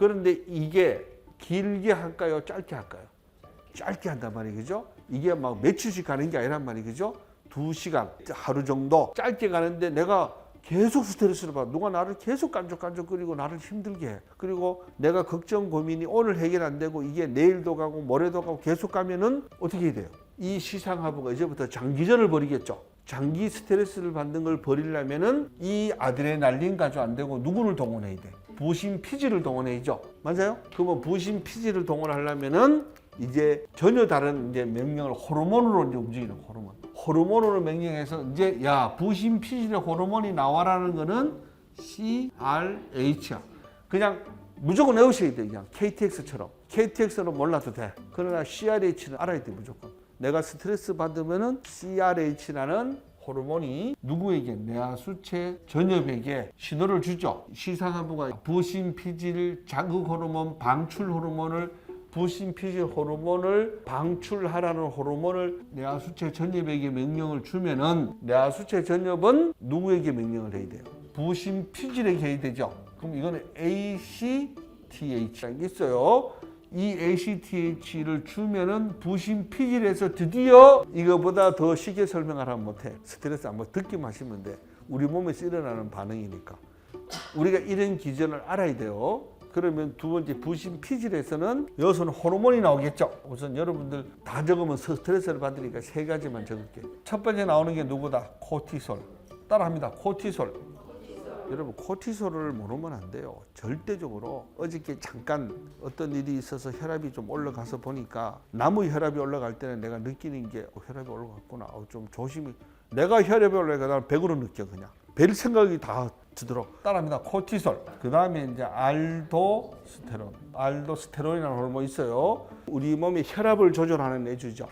그런데 이게 길게 할까요? 짧게 할까요? 짧게 한단 말이죠. 이게 막 며칠씩 가는 게 아니란 말이죠. 2시간, 하루 정도 짧게 가는데 내가 계속 스트레스를 받아. 누가 나를 계속 깐족깐족거리고 나를 힘들게 해. 그리고 내가 걱정 고민이 오늘 해결 안 되고 이게 내일도 가고 모레도 가고 계속 가면은 어떻게 해야 돼요? 이 시상하부가 이제부터 장기전을 벌이겠죠. 장기 스트레스를 받는 걸 벌이려면은 이 아드레날린 가지고 안 되고 누구를 동원해야 돼? 부신 피지를 동원해야죠. 맞아요? 그러면 부신 피지를 동원하려면은 이제 전혀 다른 이제 명령을 호르몬으로 이제 움직이는 호르몬. 호르몬으로 명령해서 이제 야 부신 피질의 호르몬이 나와라는 거는 CRH야. 그냥 무조건 외우셔야 돼. 그냥 KTX처럼. KTX는 몰라도 돼. 그러나 CRH는 알아야 돼 무조건. 내가 스트레스 받으면은 CRH라는 호르몬이 누구에게 뇌하수체 전엽에게 신호를 주죠. 시상하부가 부신 피질 자극 호르몬 방출 호르몬을 부신 피질 호르몬을 방출하라는 호르몬을 뇌하수체 전엽에게 명령을 주면은 뇌하수체 전엽은 누구에게 명령을 해야 돼요? 부신 피질에게 해야 되죠. 그럼 이거는 ACTH가 있어요. 이 ACTH를 주면은 부신 피질에서 드디어 이거보다 더 쉽게 설명하라면 못해. 스트레스 한번 듣기만 하시면 돼. 우리 몸에서 일어나는 반응이니까. 우리가 이런 기전을 알아야 돼요. 그러면 두 번째 부신 피질에서는 여기서는 호르몬이 나오겠죠. 우선 여러분들 다 적으면 스트레스를 받으니까 3가지만 적을게요. 첫 번째 나오는 게 누구다? 코티솔. 따라합니다. 코티솔. 여러분 코티솔을 모르면 안 돼요. 절대적으로. 어저께 잠깐 어떤 일이 있어서 혈압이 좀 올라가서 보니까 나무 혈압이 올라갈 때는 내가 느끼는 게 혈압이 올라갔구나. 좀 조심히. 내가 혈압이 올라가니까 나는 100으로 느껴 그냥. 별 생각이 다 드도록. 따라합니다. 코티솔. 그 다음에 이제 알도스테론. 알도스테론이라는 호르몬이 있어요. 우리 몸의 혈압을 조절하는 애주죠.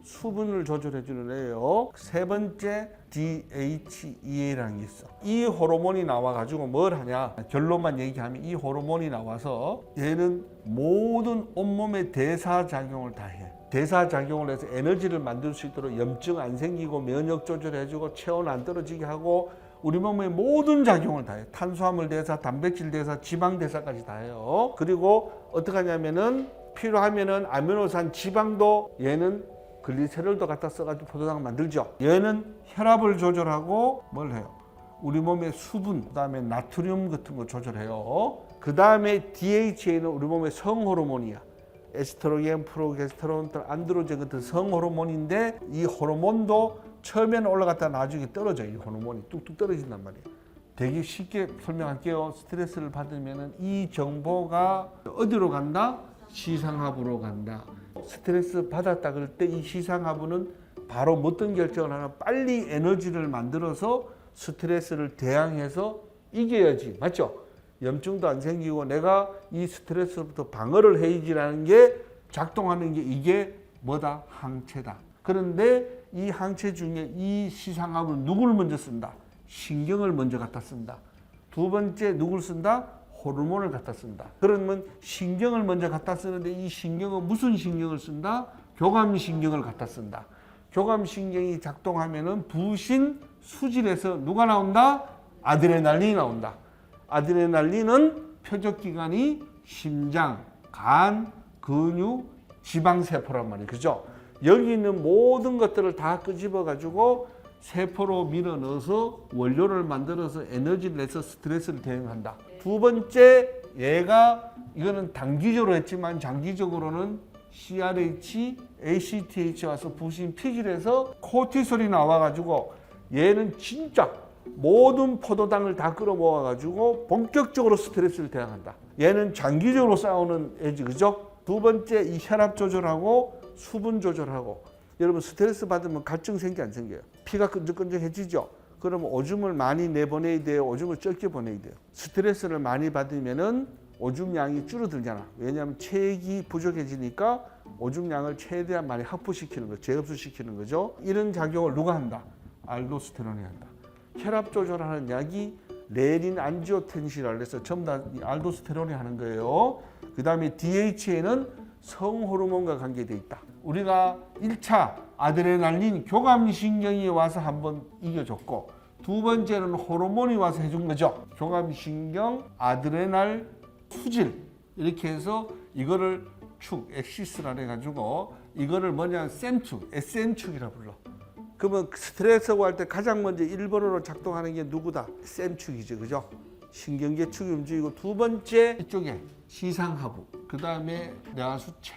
수분을 조절해주는 애예요. 세 번째 DHEA라는 게 있어. 이 호르몬이 나와가지고 뭘 하냐? 결론만 얘기하면 이 호르몬이 나와서 얘는 모든 온몸의 대사작용을 다 해. 대사작용을 해서 에너지를 만들 수 있도록 염증 안 생기고 면역 조절해주고 체온 안 떨어지게 하고 우리 몸의 모든 작용을 다 해요. 탄수화물 대사, 단백질 대사, 지방 대사까지 다 해요. 그리고 어떻게 하냐면은 필요하면은 아미노산 지방도 얘는 글리세롤도 갖다 써가지고 포도당을 만들죠. 얘는 혈압을 조절하고 뭘 해요? 우리 몸의 수분, 그 다음에 나트륨 같은 거 조절해요. 그 다음에 DHA는 우리 몸의 성호르몬이야. 에스트로겐, 프로게스테론, 안드로겐 같은 성호르몬인데 이 호르몬도 처음에는 올라갔다 나중에 떨어져요. 이 호르몬이 뚝뚝 떨어진단 말이에요. 되게 쉽게 설명할게요. 스트레스를 받으면 이 정보가 어디로 간다? 시상하부로 간다. 스트레스 받았다 그럴 때 이 시상하부는 바로 어떤 결정을 하나? 빨리 에너지를 만들어서 스트레스를 대항해서 이겨야지. 맞죠? 염증도 안 생기고 내가 이 스트레스부터 방어를 해야지라는 게 작동하는 게 이게 뭐다? 항체다. 그런데 이 항체 중에 이 시상하부는 누구를 먼저 쓴다? 신경을 먼저 갖다 쓴다. 두 번째 누구를 쓴다? 호르몬을 갖다 쓴다. 그러면 신경을 먼저 갖다 쓰는데 이 신경은 무슨 신경을 쓴다? 교감신경을 갖다 쓴다. 교감신경이 작동하면은 부신 수질에서 누가 나온다? 아드레날린이 나온다. 아드레날린은 표적기관이 심장, 간, 근육, 지방세포란 말이에요. 그죠? 여기 있는 모든 것들을 다 끄집어 가지고 세포로 밀어 넣어서 원료를 만들어서 에너지를 내서 스트레스를 대응한다. 두 번째, 얘가 이거는 단기적으로 했지만 장기적으로는 CRH, ACTH 와서 부신 피질에서 코티솔이 나와가지고 얘는 진짜 모든 포도당을 다 끌어모아가지고 본격적으로 스트레스를 대항한다. 얘는 장기적으로 싸우는 애지, 그죠? 두 번째, 이 혈압 조절하고 수분 조절하고. 여러분 스트레스 받으면 갈증 생기 안 생겨요? 피가 끈적끈적해지죠? 그러면 오줌을 많이 내보내야 돼요? 오줌을 적게 보내야 돼요? 스트레스를 많이 받으면은 오줌량이 줄어들잖아. 왜냐하면 체액이 부족해지니까 오줌량을 최대한 많이 확보시키는 거, 재흡수시키는 거죠. 이런 작용을 누가 한다? 알도스테론이 한다. 혈압 조절하는 약이 레닌 안지오텐신이라고 해서 전부 다 알도스테론이 하는 거예요. 그 다음에 DHA는 성호르몬과 관계되어 있다. 우리가 1차 아드레날린 교감신경이 와서 한번 이겨줬고 두 번째는 호르몬이 와서 해준 거죠. 교감신경, 아드레날, 수질 이렇게 해서 이거를 축, 엑시스라 해가지고 이거를 뭐냐 셈축, SM축이라 불러. 그러면 스트레스고 할 때 가장 먼저 1번으로 작동하는 게 누구다? 셈축이죠, 그죠? 신경계 축이 움직이고 두 번째 이쪽에 시상하부, 그 다음에 뇌하수체,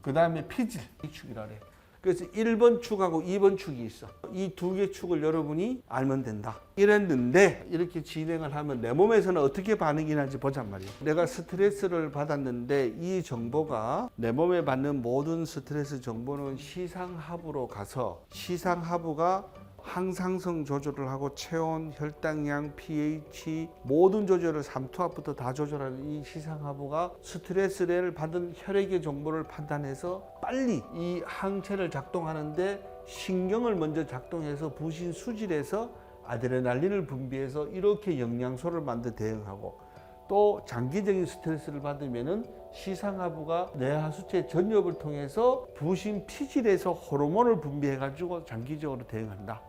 그 다음에 피질 이 축이라 그래. 그래서 1번 축하고 2번 축이 있어. 이 두 개 축을 여러분이 알면 된다. 이랬는데 이렇게 진행을 하면 내 몸에서는 어떻게 반응이 나는지 보잔 말이야. 내가 스트레스를 받았는데 이 정보가 내 몸에 받는 모든 스트레스 정보는 시상하부로 가서 시상하부가 항상성 조절을 하고 체온, 혈당량, pH 모든 조절을 삼투압부터 다 조절하는 이 시상하부가 스트레스를 받은 혈액의 정보를 판단해서 빨리 이 항체를 작동하는데 신경을 먼저 작동해서 부신 수질에서 아드레날린을 분비해서 이렇게 영양소를 만들어 대응하고 또 장기적인 스트레스를 받으면은 시상하부가 뇌하수체 전엽을 통해서 부신 피질에서 호르몬을 분비해 가지고 장기적으로 대응한다.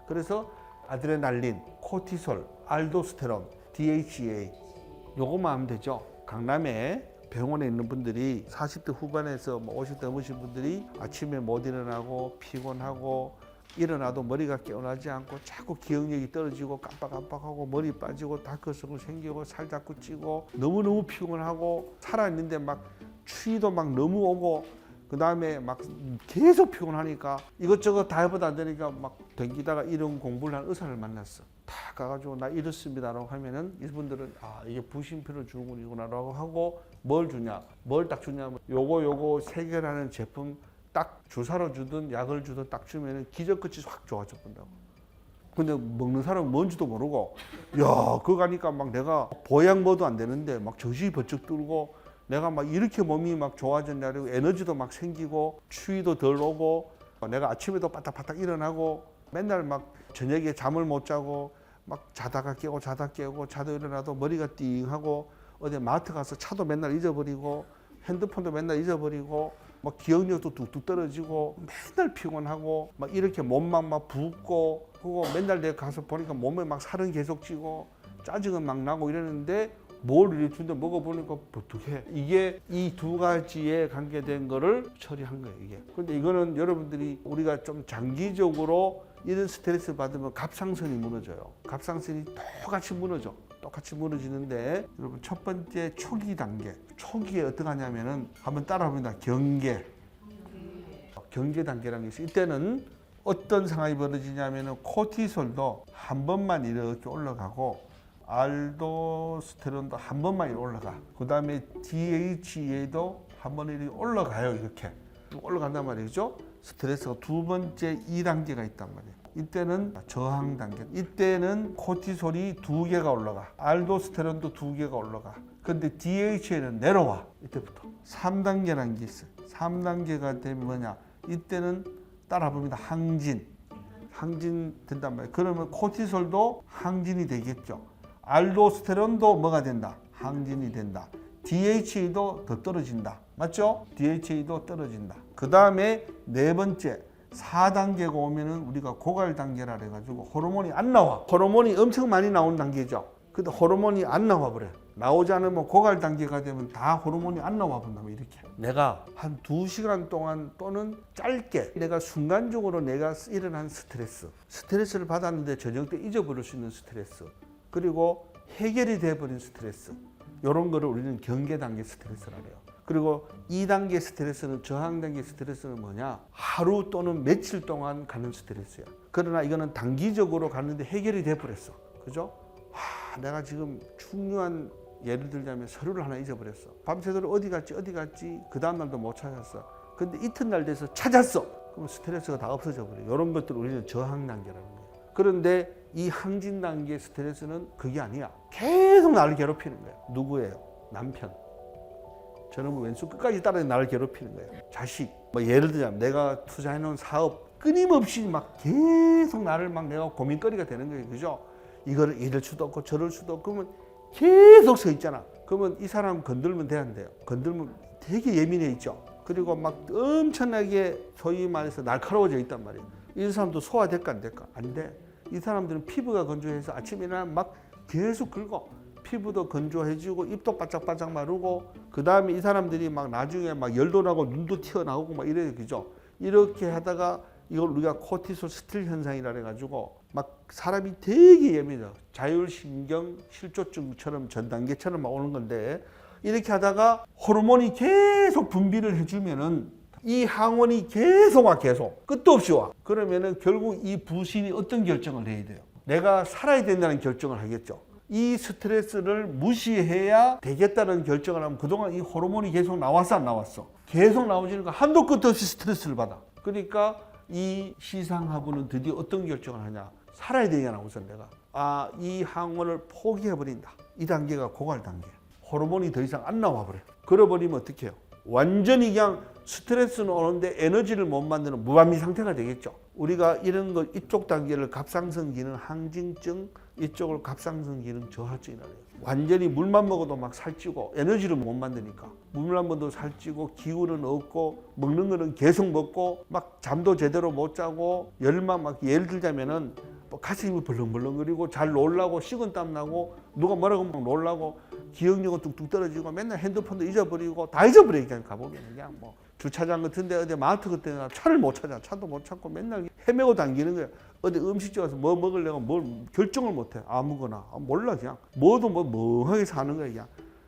그래서 아드레날린, 코티솔, 알도스테론, DHEA 요거만 하면 되죠. 강남에 병원에 있는 분들이 40대 후반에서 50대 넘으신 분들이 아침에 못 일어나고 피곤하고 일어나도 머리가 깨어나지 않고 자꾸 기억력이 떨어지고 깜빡깜빡하고 머리 빠지고 다크서클 생기고 살 자꾸 찌고 너무너무 피곤하고 살아있는데 막 추위도 막 너무 오고 그 다음에 막 계속 피곤하니까 이것저것 다 해보다 안 되니까 막 댕기다가 이런 공부를 한 의사를 만났어. 다 가가지고 나 이렇습니다라고 하면은 이분들은 아 이게 부신피로 증후군이구나라고 하고 뭘 주냐, 뭘 딱 주냐면 요거 세 개라는 제품 딱 주사로 주든 약을 주든 딱 주면은 기적같이 확 좋아져 본다고. 근데 먹는 사람은 뭔지도 모르고 야 그거 가니까 막 내가 보양모도 안 되는데 막 정신이 번쩍 들고 내가 막 이렇게 몸이 막 좋아졌냐고 에너지도 막 생기고 추위도 덜 오고 내가 아침에도 바닥바닥 일어나고 맨날 막 저녁에 잠을 못 자고 막 자다가 깨고 자다 일어나도 머리가 띵하고 어디 마트 가서 차도 맨날 잊어버리고 핸드폰도 맨날 잊어버리고 막 기억력도 뚝뚝 떨어지고 맨날 피곤하고 막 이렇게 몸만 막 붓고 그거 맨날 내가 가서 보니까 몸에 막 살은 계속 찌고 짜증은 막 나고 이러는데 뭘 이렇게 준다 먹어보니까 어떡해. 이게 이 두 가지에 관계된 거를 처리한 거예요, 이게. 근데 이거는 여러분들이 우리가 좀 장기적으로 이런 스트레스 받으면 갑상선이 무너져요. 갑상선이 똑같이 무너져. 똑같이 무너지는데 여러분 첫 번째 초기 단계. 초기에 어떻게 하냐면은 한번 따라 봅니다. 경계 단계라는 게 있어요. 이때는 어떤 상황이 벌어지냐면은 코티솔도 한 번만 이렇게 올라가고 알도스테론도 한 번만 올라가. 그 다음에 DHEA도 한 번 이렇게 올라가요. 이렇게 올라간단 말이죠. 스트레스가 두 번째 2단계가 있단 말이에요. 이때는 저항 단계. 이때는 코티솔이 2개가 올라가. 알도스테론도 2개가 올라가. 근데 DHEA는 내려와. 이때부터 3단계라는 게 있어요. 3단계가 되면 뭐냐? 이때는 따라 봅니다. 항진 된단 말이에요. 그러면 코티솔도 항진이 되겠죠. 알도스테론도 뭐가 된다? 항진이 된다. DHA도 더 떨어진다. 맞죠? DHA도 떨어진다. 그 다음에 네 번째 4단계가 오면은 우리가 고갈 단계라 해가지고 호르몬이 안 나와. 호르몬이 엄청 많이 나온 단계죠. 근데 호르몬이 안 나와 버려. 나오지 않으면 고갈 단계가 되면 다 호르몬이 안 나와 본다면 이렇게. 내가 한 2시간 동안 또는 짧게 내가 순간적으로 내가 일어난 스트레스를 받았는데 저녁 때 잊어버릴 수 있는 스트레스. 그리고 해결이 돼버린 스트레스 이런 거를 우리는 경계 단계 스트레스라 해요. 그리고 2단계 스트레스는 저항 단계 스트레스는 뭐냐? 하루 또는 며칠 동안 가는 스트레스야. 그러나 이거는 단기적으로 갔는데 해결이 돼버렸어. 그죠? 내가 지금 중요한 예를 들자면 서류를 하나 잊어버렸어. 밤새도록 어디 갔지 그 다음날도 못 찾았어. 근데 이튿날 돼서 찾았어. 그럼 스트레스가 다 없어져 버려요. 이런 것들을 우리는 저항 단계라는 거예요. 그런데 이 항진 단계 스트레스는 그게 아니야. 계속 나를 괴롭히는 거야. 누구예요? 남편. 저놈은 왼손 끝까지 따라 나를 괴롭히는 거예요. 자식. 뭐 예를 들자면 내가 투자해놓은 사업 끊임없이 막 계속 나를 막 내가 고민거리가 되는 거예요. 그죠? 이거를 이럴 수도 없고 저럴 수도 없고 그러면 계속 서 있잖아. 그러면 이 사람 건들면 돼 안 돼요? 건들면 되게 예민해 있죠. 그리고 막 엄청나게 소위 말해서 날카로워져 있단 말이에요. 이 사람도 소화될까 안 될까? 안 돼. 이 사람들은 피부가 건조해서 아침에 일어나면 막 계속 긁어. 피부도 건조해지고 입도 바짝바짝 마르고 그 다음에 이 사람들이 막 나중에 막 열도 나고 눈도 튀어나오고 막 이래요, 그죠? 이렇게 하다가 이걸 우리가 코티솔 스트레스 현상이라 해가지고 막 사람이 되게 예민해요. 자율신경 실조증처럼 전 단계처럼 막 오는 건데 이렇게 하다가 호르몬이 계속 분비를 해주면은 이 항원이 계속 와, 계속 끝도 없이 와. 그러면은 결국 이 부신이 어떤 결정을 해야 돼요? 내가 살아야 된다는 결정을 하겠죠. 이 스트레스를 무시해야 되겠다는 결정을 하면 그동안 이 호르몬이 계속 나왔어, 안 나왔어? 계속 나오지니까 한도 끝 없이 스트레스를 받아. 그러니까 이 시상하부는 드디어 어떤 결정을 하냐? 살아야 되잖아, 우선 내가. 이 항원을 포기해버린다. 이 단계가 고갈 단계. 호르몬이 더 이상 안 나와버려. 그래버리면 어떻게 해요? 완전히 그냥 스트레스는 오는데 에너지를 못 만드는 무반비 상태가 되겠죠. 우리가 이런 거 이쪽 단계를 갑상선 기능 항진증, 이쪽을 갑상선 기능 저하증이라고 해요. 완전히 물만 먹어도 막 살찌고 에너지를 못 만드니까 물만 먹어도 살찌고 기운은 없고 먹는 거는 계속 먹고 막 잠도 제대로 못 자고 열만 막 예를 들자면은 뭐 가슴이 벌렁벌렁거리고 잘 놀라고 식은땀 나고 누가 뭐라고 막 놀라고 기억력은 뚝뚝 떨어지고 맨날 핸드폰도 잊어버리고 다 잊어버려. 그냥 가보면 그냥 뭐 주차장 같은데 어디 마트 같은 데 차를 못 찾아. 차도 못 찾고 맨날 헤매고 다니는 거야. 어디 음식점 가서 뭐 먹으려고 뭘 결정을 못 해. 아무거나. 몰라 그냥. 뭐도 뭐 멍하게 사는 거야 그냥.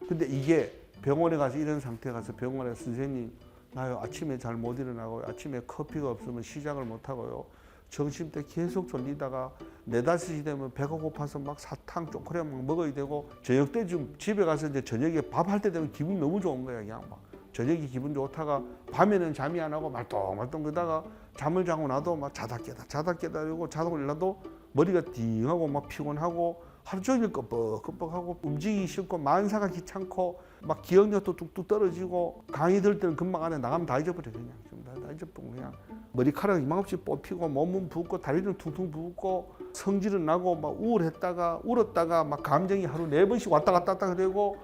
근데 이게 병원에 가서 이런 상태에 가서 병원에 선생님 나요 아침에 잘 못 일어나고 아침에 커피가 없으면 시작을 못 하고요. 점심때 계속 졸리다가 4, 5시 되면 배가 고파서 막 사탕, 초콜릿 막 먹어야 되고 저녁 때 좀 집에 가서 이제 저녁에 밥 할 때 되면 기분이 너무 좋은 거야. 그냥 막 저녁이 기분 좋다가 밤에는 잠이 안 오고 말똥말똥 그러다가 잠을 자고 나도 막 자다 깨다 이러고 자다 일어나도 머리가 띵하고 막 피곤하고 하루 종일 끄뻑끄뻑하고 움직이기 싫고 만사가 귀찮고 막 기억력도 뚝뚝 떨어지고 강의 들 때는 금방 안에 나가면 다 잊어버려. 그냥 다 잊어버리고 그냥 머리카락이 이만없이 뽑히고 몸은 붓고 다리는 퉁퉁 붓고 성질은 나고 막 우울했다가 울었다가 막 감정이 하루 4번씩 왔다 갔다 되고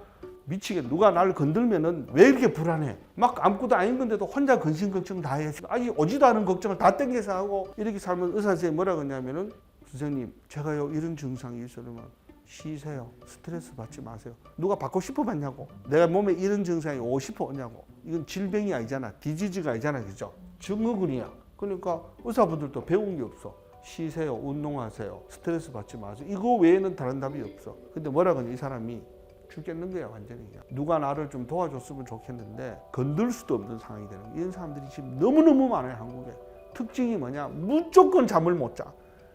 미치게 누가 나를 건들면은 왜 이렇게 불안해? 막 아무것도 아닌 건데도 혼자 근심걱정 다 해. 아직 오지도 않은 걱정을 다 땡겨서 하고 이렇게 살면 의사 선생님이 뭐라 그러냐면은 선생님 제가요 이런 증상이 있으면 쉬세요. 스트레스 받지 마세요. 누가 받고 싶어 받냐고. 내가 몸에 이런 증상이 오고 싶어 오냐고. 이건 질병이 아니잖아. 디지즈가 아니잖아. 그죠? 증후군이야. 그러니까 의사분들도 배운 게 없어. 쉬세요. 운동하세요. 스트레스 받지 마세요. 이거 외에는 다른 답이 없어. 근데 뭐라 그러냐 이 사람이 죽겠는 거야 완전히. 누가 나를 좀 도와줬으면 좋겠는데 건들 수도 없는 상황이 되는 거야. 이런 사람들이 지금 너무너무 많아요 한국에. 특징이 뭐냐 무조건 잠을 못 자.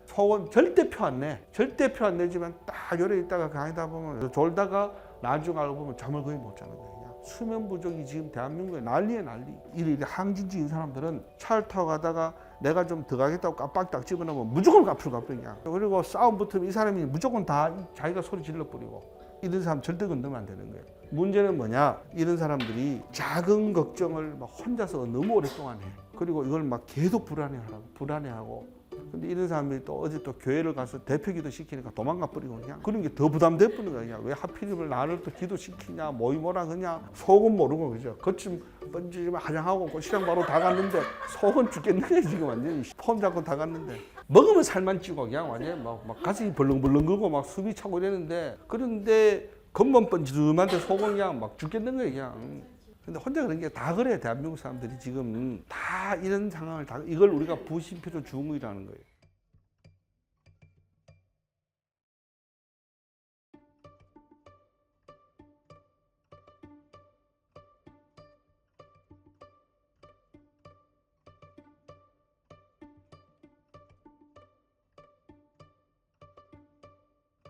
속은 절대 표 안 내. 절대 표 안 내지만 딱 열에 있다가 강의다 보면 졸다가 나중 알고 보면 잠을 거의 못 자는 거야. 수면 부족이 지금 대한민국에 난리에 난리. 이렇게 항진증인 사람들은 차를 타고 가다가 내가 좀 더 가겠다고 깜빡 딱 집어넣으면 무조건 앞으로 그냥. 그리고 싸움 붙으면 이 사람이 무조건 다 자기가 소리 질러버리고. 이런 사람 절대 건드면 안 되는 거예요. 문제는 뭐냐? 이런 사람들이 작은 걱정을 막 혼자서 너무 오랫동안 해. 그리고 이걸 막 계속 불안해하고. 근데 이런 사람들이 또 어제 또 교회를 가서 대표기도 시키니까 도망가 버리고 그냥 그런 게 더 부담돼 버리는 거야. 왜 하필이면 나를 또 기도시키냐, 뭐라 그냐, 속은 모르고 그죠. 거침 번지면 화장하고 고시장 바로 다 갔는데 속은 죽겠는 거야 지금 완전히 폼 잡고 다 갔는데 먹으면 살만 찌고 그냥 완전 막 가슴이 벌렁벌렁 긁고 막 숨이 차고 이랬는데 그런데 겉만 번지름한데 속은 그냥 막 죽겠는 거야 그냥. 근데 혼자 그런 게 다 그래. 대한민국 사람들이 지금 다 이런 상황을 다 이걸 우리가 부심피로 중후이라는 거예요.